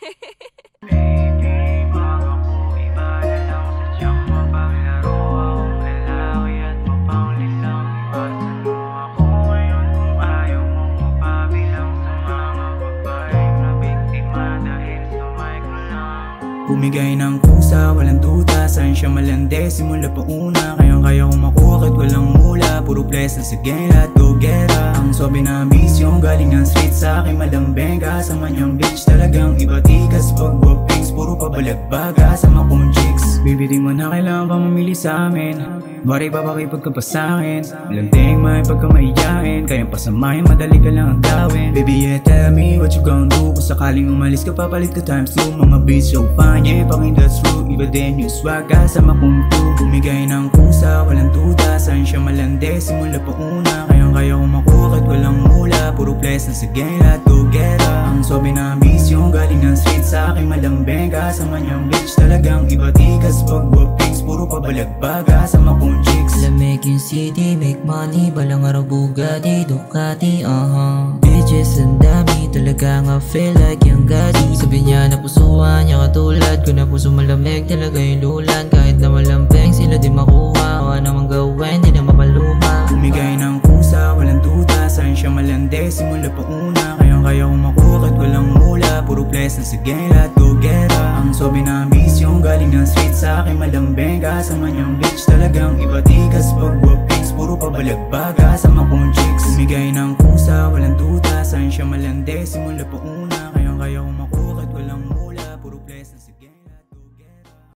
Baby, baka po iba na lang sadyang mapaglaro akong lalaki at mapanglinlang. Iwasan mo ako ngayon kung ayaw mong mapabilang sa mga babaeng na biktima dahil sa mic mo lang. Bumigay ng kusa, walang duda, saan siya malandi, simula pa una. Kayang-kaya kong makuha kahit walang mula, puro place na sige, lahat go-gera. Ang sobe na ambisyon, galing ng street sa aking malambeng. Kasama niyang bitch, talagang iba tikas. Pag wapings, puro pabalagbaga sa makong chicks. Baby, di mo na kailangan pa mamili sa amin. Bari papakipag ka pa sa'kin. Malanting may pagkamahiyain, kayang pasamahin, madali ka lang ang gawin. Baby, yeah, tell me what you gon' do. Kung sakaling umalis ka, papalit ka times 2. Mga beats so fine, yeah, paking that's true. Iba din yung swag, kasama kong two. Bumigay ng kusa, walang duda, saan siya malandi, simula pa una. Kayang-kaya kong makuha kahit walang mula, puro place na sige, lahat go-gera. Ang sobe na ambisyon, galing ng street sa aking malambeng. Kasama niyang bitch, talagang iba tikas. Pag wapings, puro pabalagbaga sa makong chicks. Lamig yung city, make money, balang araw Bugatti, Ducati, bitches ang dami, talaga nga feel like yung gadi. Sabi niya na pusuan niya katulad ko, na puso malamig, talaga yung lulan. Kahit na malampeng, sila di makuha, o anong gawin, di na mapaluha. Bumigay ng kusa, walang duda, saan siya malandi, simula pa una. Kayang-kaya kong makuha kahit walang mula, puro place na sige, lahat go-gera. Ang sobe na ambisyon, galing ng street sa aking malambeng. Kasama niyang bitch, talagang iba tikas. Pag wapings, puro pabalagbaga sa makong chicks. Bumigay ng kusa, walang duda, saan siya malandi, simula pa una.